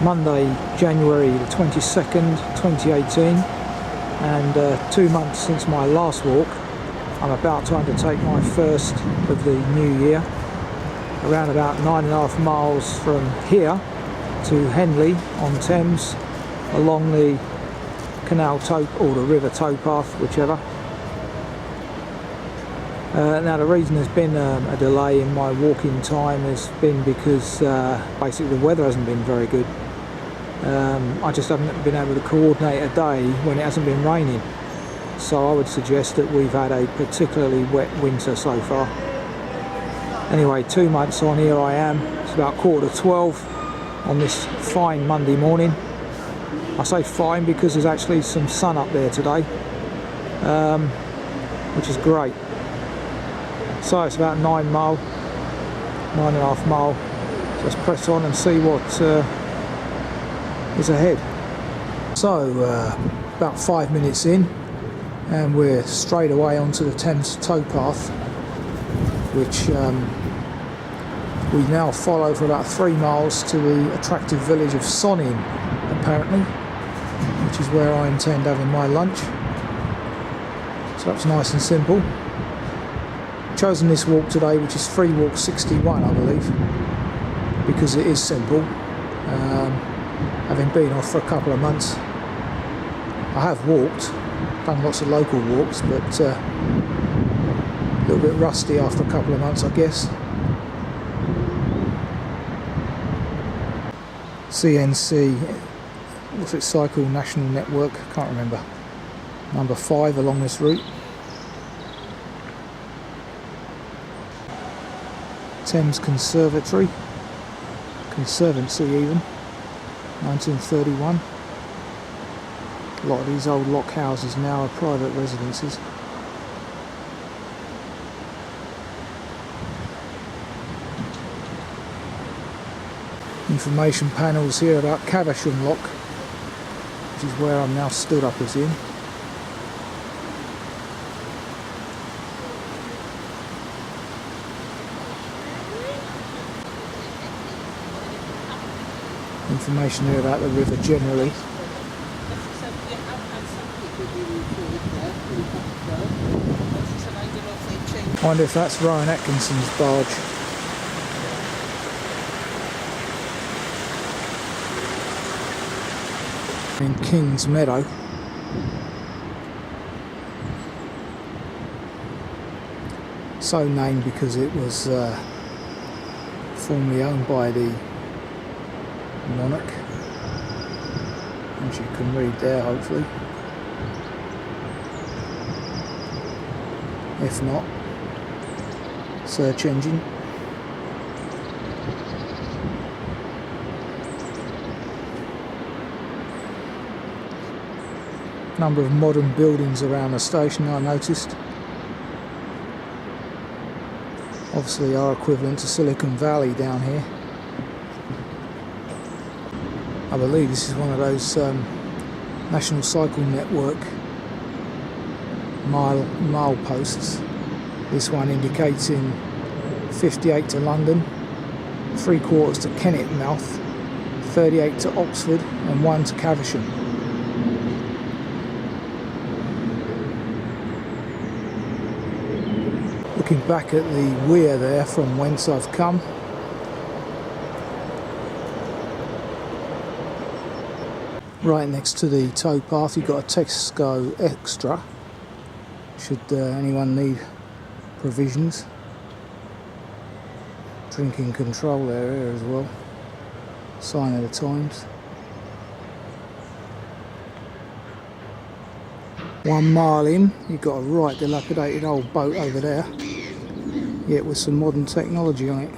Monday, January the 22nd, 2018, and 2 months since my last walk. I'm about to undertake my first of the new year, around about 9.5 miles from here to Henley-on-Thames, along the canal tow or the river towpath, whichever. Now the reason there's been a delay in my walking time has been because basically the weather hasn't been very good. I just haven't been able to coordinate a day when it hasn't been raining, so I would suggest that we've had a particularly wet winter so far. Anyway, 2 months on, here I am. It's about 11:45 on this fine Monday morning. I say fine because there's actually some sun up there today, which is great. So it's about 9.5 mile. Just press on and see what is ahead. So about 5 minutes in, and we're straight away onto the Thames towpath, which we now follow for about 3 miles to the attractive village of Sonning, apparently, which is where I intend having my lunch. So that's nice and simple. Chosen this walk today, which is free walk 61, I believe, because it is simple. Having been off for a couple of months, I have walked, done lots of local walks, but a little bit rusty after a couple of months, I guess. CNC, what's it, Cycle National Network, can't remember, number 5 along this route. Thames Conservancy even, 1931. A lot of these old lock houses now are private residences. Information panels here about Caversham Lock, which is where I'm now stood up as in. Information here about the river generally. I wonder if that's Ryan Atkinson's barge. In King's Meadow. So named because it was formerly owned by the monarch, as you can read there, hopefully. If not, search engine. Number of modern buildings around the station, I noticed. Obviously are equivalent to Silicon Valley down here. I believe this is one of those National Cycle Network mile posts. This one indicating 58 to London, 3/4 to Kennetmouth, 38 to Oxford, and 1 to Caversham. Looking back at the weir there from whence I've come. Right next to the towpath you've got a Tesco Extra, should anyone need provisions. Drinking control area as well, sign of the times. 1 mile in, you've got a right dilapidated old boat over there, yet with some modern technology on it.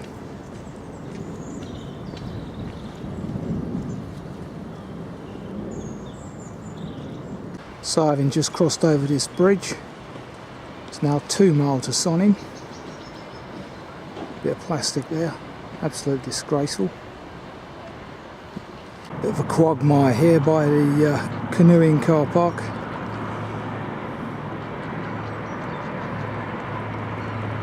So having just crossed over this bridge, it's now 2 miles to Sonning. Bit of plastic there, absolutely disgraceful. Bit of a quagmire here by the canoeing car park.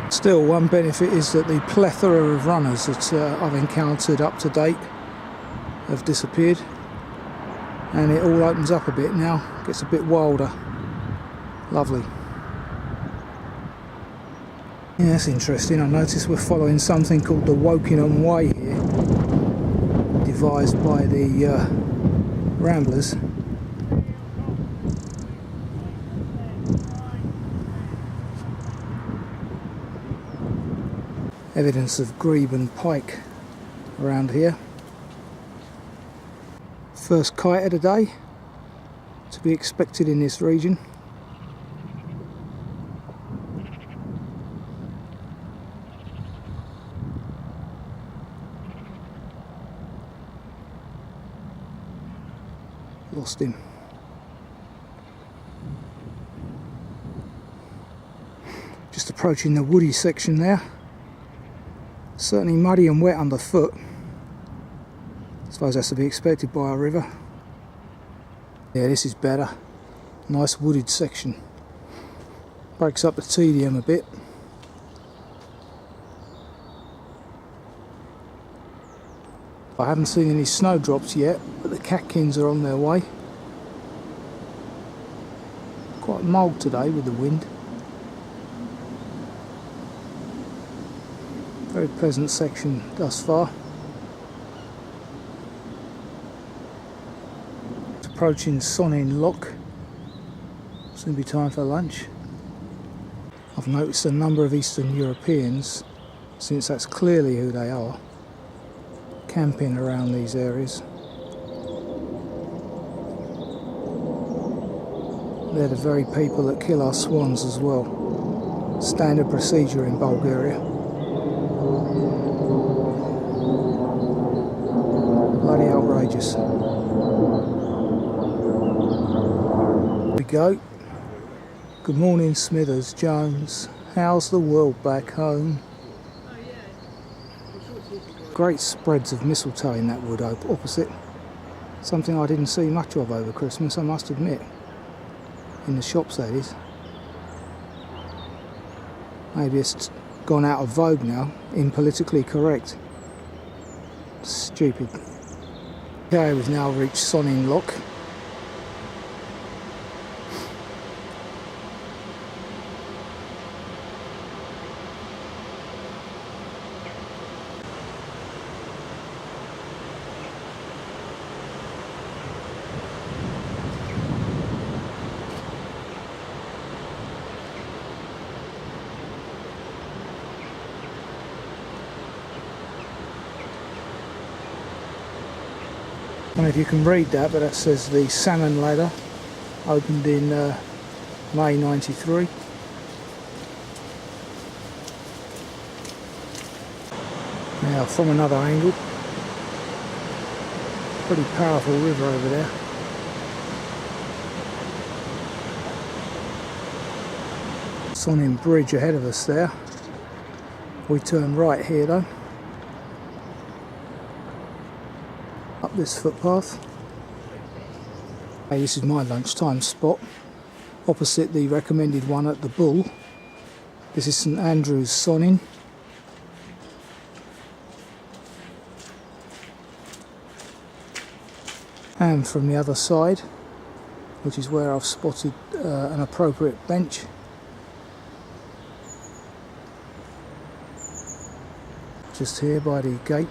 Still, one benefit is that the plethora of runners that I've encountered up to date have disappeared, and it all opens up a bit now, gets a bit wilder. Lovely. Yeah, that's interesting. I noticed we're following something called the Wokingham Way here, devised by the Ramblers. Evidence of grebe and pike around here. First kite of the day to be expected in this region. Lost him. Just approaching the woody section there. Certainly muddy and wet underfoot. I suppose that's to be expected by a river. Yeah, this is better. Nice wooded section. Breaks up the tedium a bit. I haven't seen any snowdrops yet, but the catkins are on their way. Quite mild today with the wind. Very pleasant section thus far. It's approaching Sonning Lock. Soon be time for lunch. I've noticed a number of Eastern Europeans, since that's clearly who they are, camping around these areas. They're the very people that kill our swans as well. Standard procedure in Bulgaria. Bloody outrageous. Here we go. Good morning, Smithers Jones. How's the world back home? Great spreads of mistletoe in that wood opposite. Something I didn't see much of over Christmas, I must admit. In the shops, that is. Maybe it's gone out of vogue now, impolitically correct. Stupid. Okay, we've now reached Sonning Lock. I don't know if you can read that, but that says the Salmon Ladder opened in May '93. Now from another angle, pretty powerful river over there. Sonning Bridge ahead of us there. We turn right here though. Up this footpath. Hey, this is my lunchtime spot, opposite the recommended one at the Bull. This is St Andrew's Sonning. And from the other side, which is where I've spotted an appropriate bench, just here by the gate.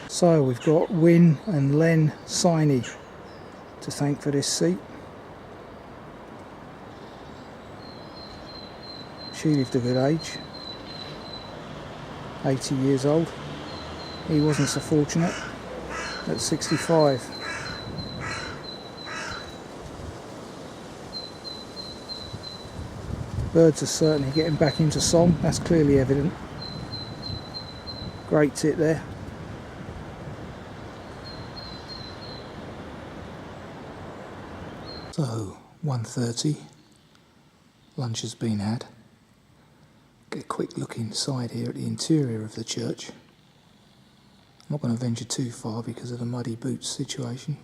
So we've got Wyn and Len Siney to thank for this seat. She lived a good age, 80 years old. He wasn't so fortunate at 65. Birds are certainly getting back into song, that's clearly evident. Great tit there. So, 1:30, lunch has been had. Get a quick look inside here at the interior of the church. I'm not going to venture too far because of the muddy boots situation,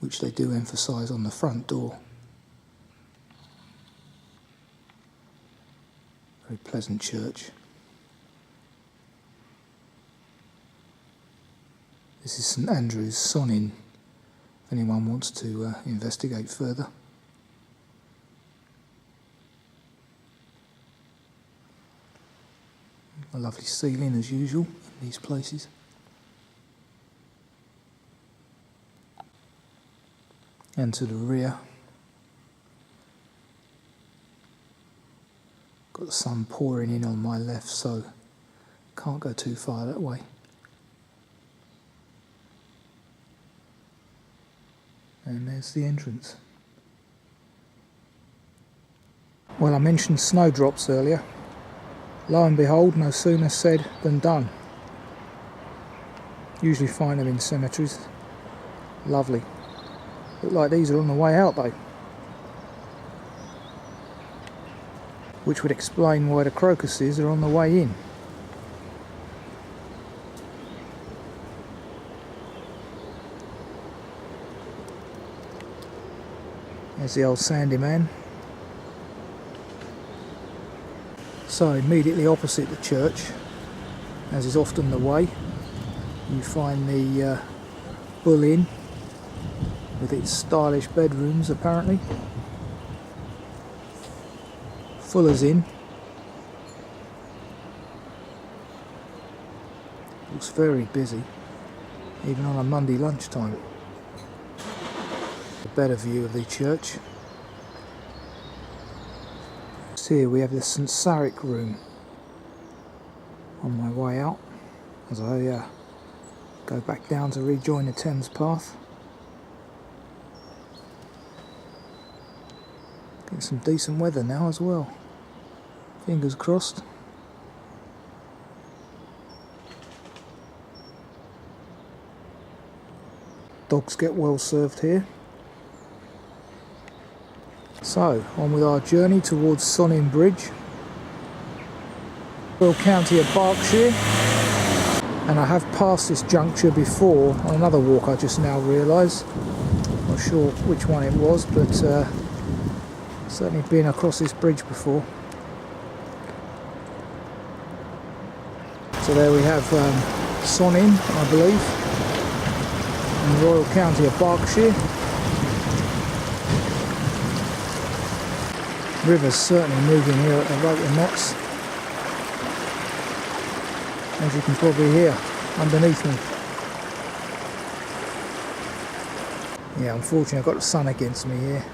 which they do emphasise on the front door. Very pleasant church. This is St Andrew's, Sonning, if anyone wants to investigate further. A lovely ceiling as usual in these places. And to the rear, got the sun pouring in on my left, so can't go too far that way. And there's the entrance. Well, I mentioned snowdrops earlier. Lo and behold, no sooner said than done. Usually find them in cemeteries. Lovely. Look like these are on the way out though. Which would explain why the crocuses are on the way in. There's the old sandy man. So immediately opposite the church, as is often the way, you find the Bull Inn with its stylish bedrooms apparently. Fuller's Inn. Looks very busy, even on a Monday lunchtime. A better view of the church. So here we have the St Sarik room on my way out as I go back down to rejoin the Thames path. Getting some decent weather now as well. Fingers crossed. Dogs get well served here. So, on with our journey towards Sonning Bridge, Royal County of Berkshire, and I have passed this juncture before on another walk I just now realised. Not sure which one it was, but certainly been across this bridge before. So there we have Sonning, I believe, in the Royal County of Berkshire. River's certainly moving here at a rate of knots, as you can probably hear underneath me. Yeah, unfortunately I've got the sun against me here.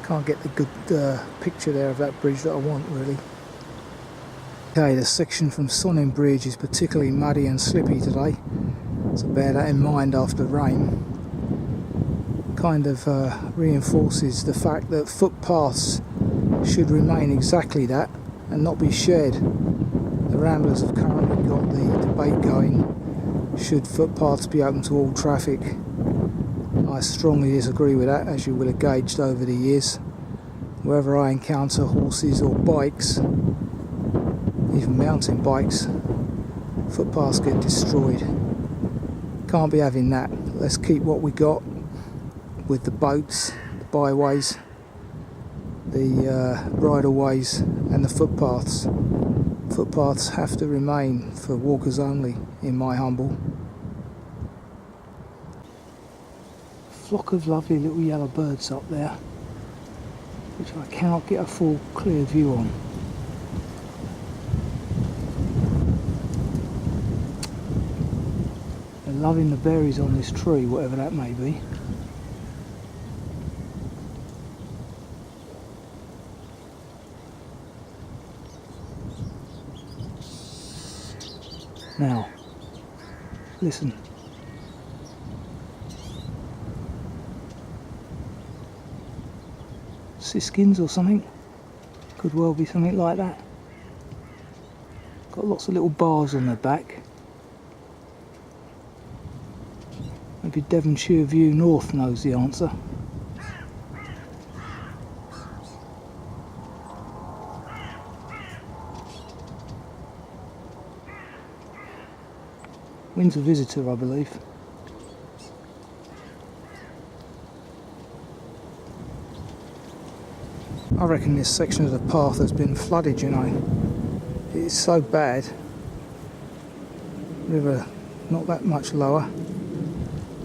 Can't get the good picture there of that bridge that I want really. Okay, the section from Sonning Bridge is particularly muddy and slippy today, so bear that in mind after rain. Kind of reinforces the fact that footpaths should remain exactly that and not be shared. The Ramblers have currently got the debate going, should footpaths be open to all traffic. I strongly disagree with that, as you will have gauged over the years. Wherever I encounter horses or bikes, even mountain bikes, footpaths get destroyed. Can't be having that. Let's keep what we got with the boats, the byways, the bridleways and the footpaths. Footpaths have to remain for walkers only, in my humble. Flock of lovely little yellow birds up there, which I cannot get a full clear view on. They're loving the berries on this tree, whatever that may be. Now, listen. Siskins or something? Could well be something like that. Got lots of little bars on their back. Maybe Devonshire View North knows the answer. Windsor Visitor, I believe. I reckon this section of the path has been flooded, you know. It's so bad. River not that much lower.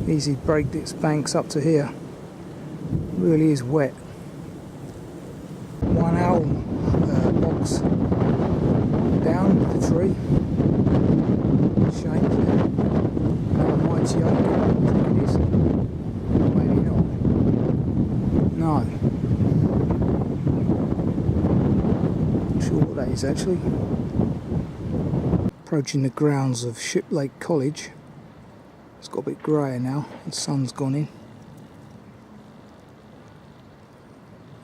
Easy braked its banks up to here. Really is wet. One owl box down with the tree. Shame. Another mighty oak. I think it is. Maybe not. No. Not sure what that is actually. Approaching the grounds of Shiplake College. It's got a bit greyer now, the sun's gone in.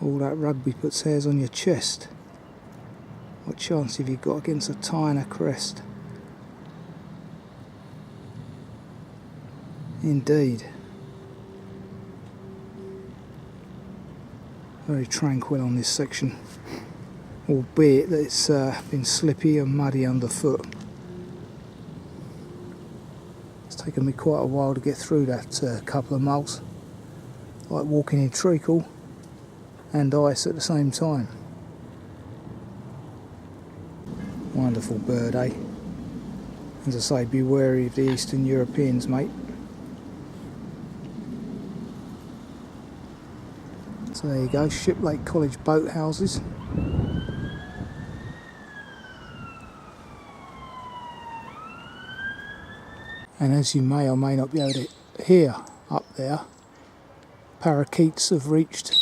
All that rugby puts hairs on your chest. What chance have you got against a tie and a crest? Indeed. Very tranquil on this section, albeit that it's been slippy and muddy underfoot. It's taken me quite a while to get through that couple of miles, like walking in treacle and ice at the same time. Wonderful bird, eh? As I say, be wary of the Eastern Europeans, mate. So there you go, Shiplake College boathouses. And as you may or may not be able to hear up there, parakeets have reached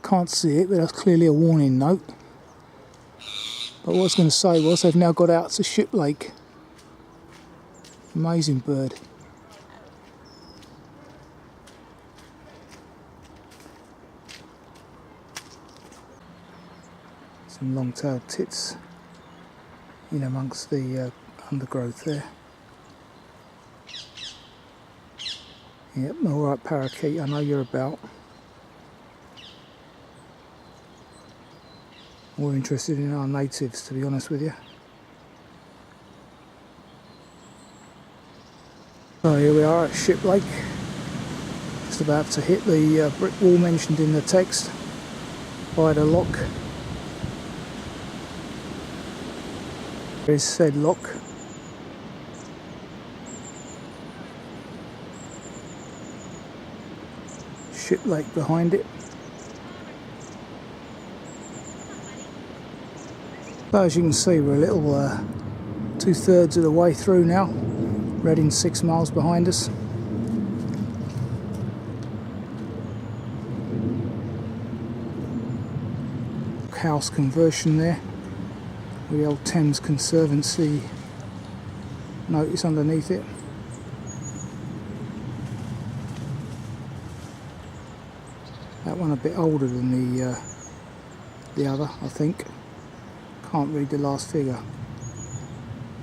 can't see it, but that's clearly a warning note. But what I was going to say was they've now got out to Shiplake. Amazing bird. Some long-tailed tits in amongst the undergrowth there. Yep, alright parakeet, I know you're about. More interested in our natives, to be honest with you. So here we are at Shiplake, just about to hit the brick wall mentioned in the text by the lock. There is said lock. Shiplake behind it. So as you can see, we're a little 2/3 of the way through now. Reading 6 miles behind us. House conversion there. The old Thames Conservancy notice underneath it. That one a bit older than the other, I think. Can't read the last figure.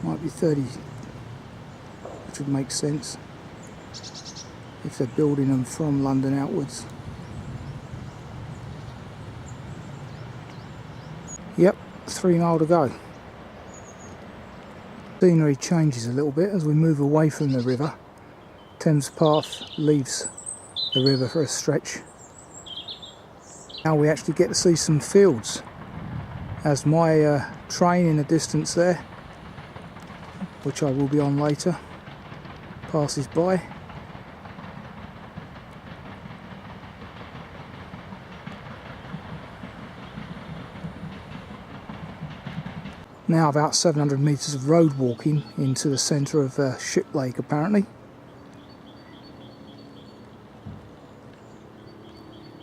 Might be 30. Which would make sense if they're building them from London outwards. Yep, 3 miles to go. Scenery changes a little bit as we move away from the river. Thames path leaves the river for a stretch. Now we actually get to see some fields. As my train in the distance there, which I will be on later, passes by. Now about 700 metres of road walking into the centre of Shiplake apparently.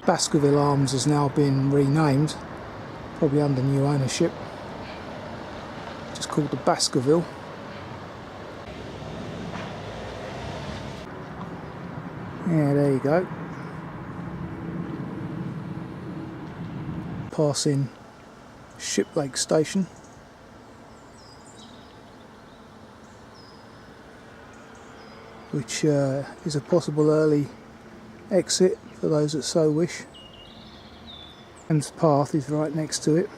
Baskerville Arms has now been renamed, probably under new ownership. Just called the Baskerville. Yeah, there you go. Passing Shiplake Station. Which is a possible early exit for those that so wish. Thames path is right next to it,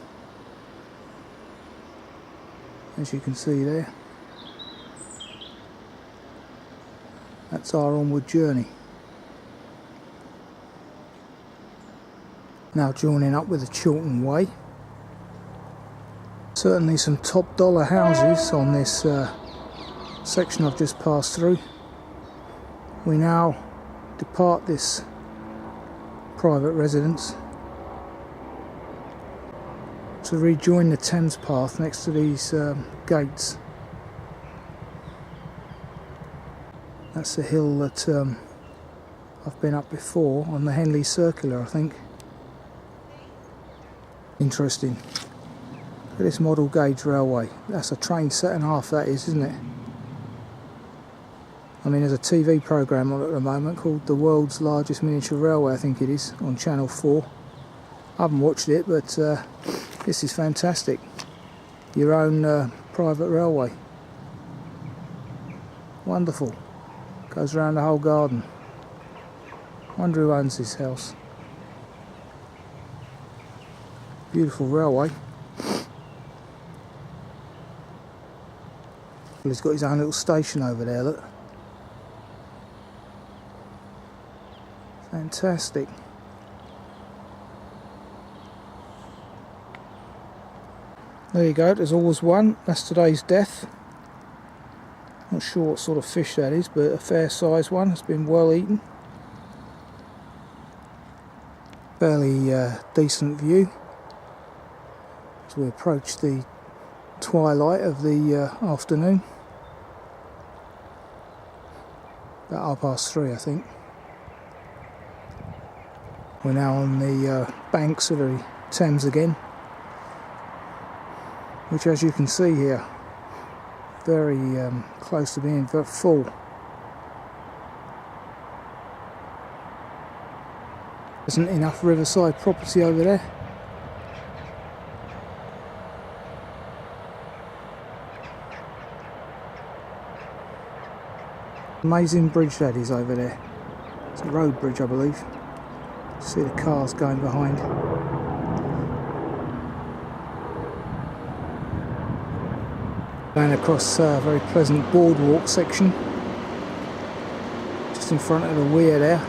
as you can see there. That's our onward journey. Now joining up with the Chiltern Way. Certainly some top dollar houses on this section I've just passed through. We now depart this private residence to rejoin the Thames path next to these gates. That's the hill that I've been up before on the Henley Circular, I think. Interesting. Look at this model gauge railway. That's a train set and a half, that is, isn't it? I mean, there's a TV programme on at the moment called The World's Largest Miniature Railway, I think it is, on Channel 4. I haven't watched it, but this is fantastic. Your own private railway. Wonderful. Goes around the whole garden. Wonder who owns this house. Beautiful railway. Well, he's got his own little station over there, look. Fantastic. There you go, there's always one. That's today's death. Not sure what sort of fish that is, but a fair sized one. It's been well eaten. Fairly decent view as we approach the twilight of the afternoon. About 3:30, I think. We're now on the banks of the Thames again, which, as you can see here, very close to being full. Isn't enough riverside property over there. Amazing bridge that is over there. It's a road bridge, I believe. See the cars going behind. Going across a very pleasant boardwalk section, just in front of the weir there.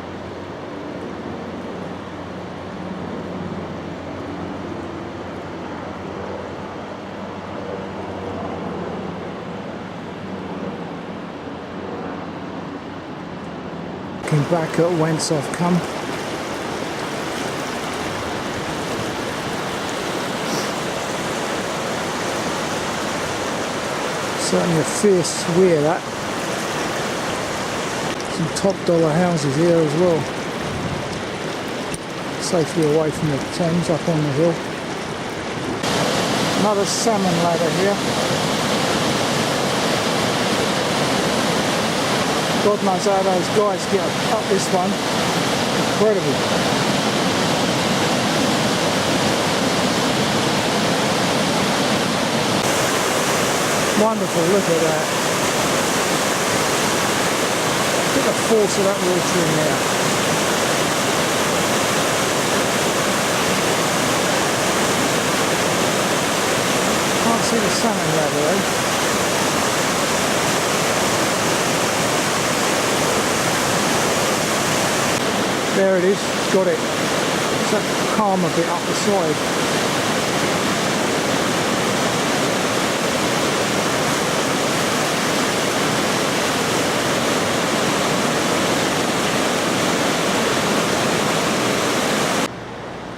Looking back at whence I've come. Certainly a fierce weir, that. Some top dollar houses here as well. Safely away from the Thames, up on the hill. Another salmon ladder here. God knows how those guys get up this one. Incredible. Wonderful, look at that. Look at the force of that water in there. Can't see the salmon ladder though. There it is, got it. It's that calmer bit up the side.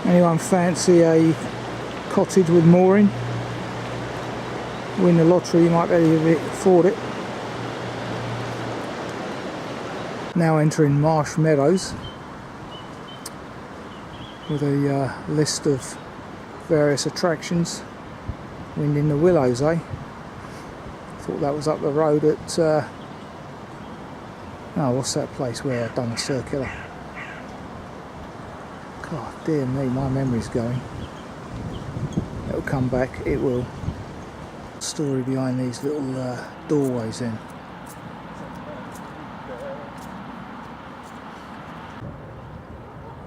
Anyone fancy a cottage with mooring? Win the lottery, you might be able to afford it. Now entering Marsh Meadows with a list of various attractions. Wind in the Willows, eh? Thought that was up the road at oh, what's that place where I've done a circular? God dear me, my memory's going. It'll come back, it will. Story behind these little doorways then.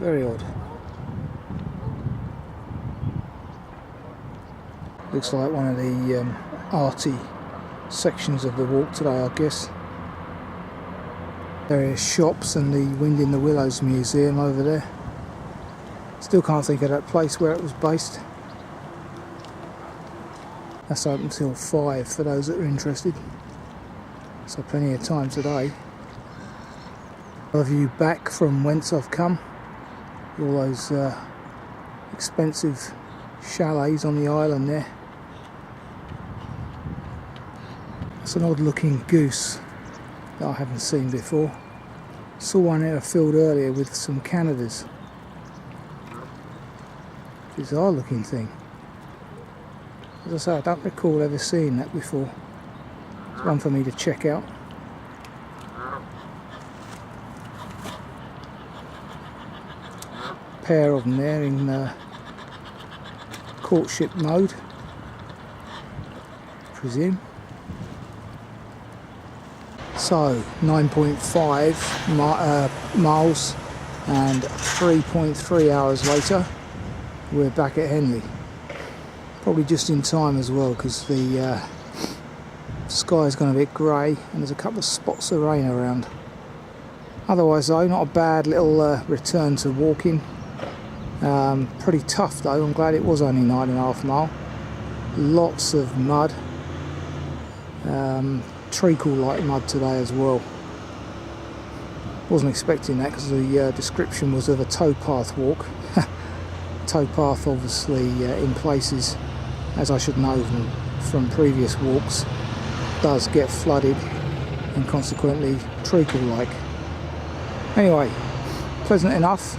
Very odd. Looks like one of the arty sections of the walk today, I guess. Various shops and the Wind in the Willows museum over there. Still can't think of that place where it was based. That's open till 5 for those that are interested. So plenty of time today. A view back from whence I've come. All those expensive chalets on the island there. It's an odd looking goose that I haven't seen before. Saw one in a field earlier with some Canadas. Bizarre looking thing. As I say, I don't recall ever seeing that before. It's one for me to check out. Pair of them there in courtship mode, I presume. So 9.5 miles and 3.3 hours later we're back at Henley. Probably just in time as well, because the sky's gone a bit grey and there's a couple of spots of rain around. Otherwise though, not a bad little return to walking. Pretty tough though. I'm glad it was only 9.5 miles. Lots of mud, treacle like mud today as well. Wasn't expecting that because the description was of a towpath walk. Towpath obviously in places, as I should know from previous walks, does get flooded and consequently treacle like. Anyway, pleasant enough.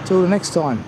Till the next time.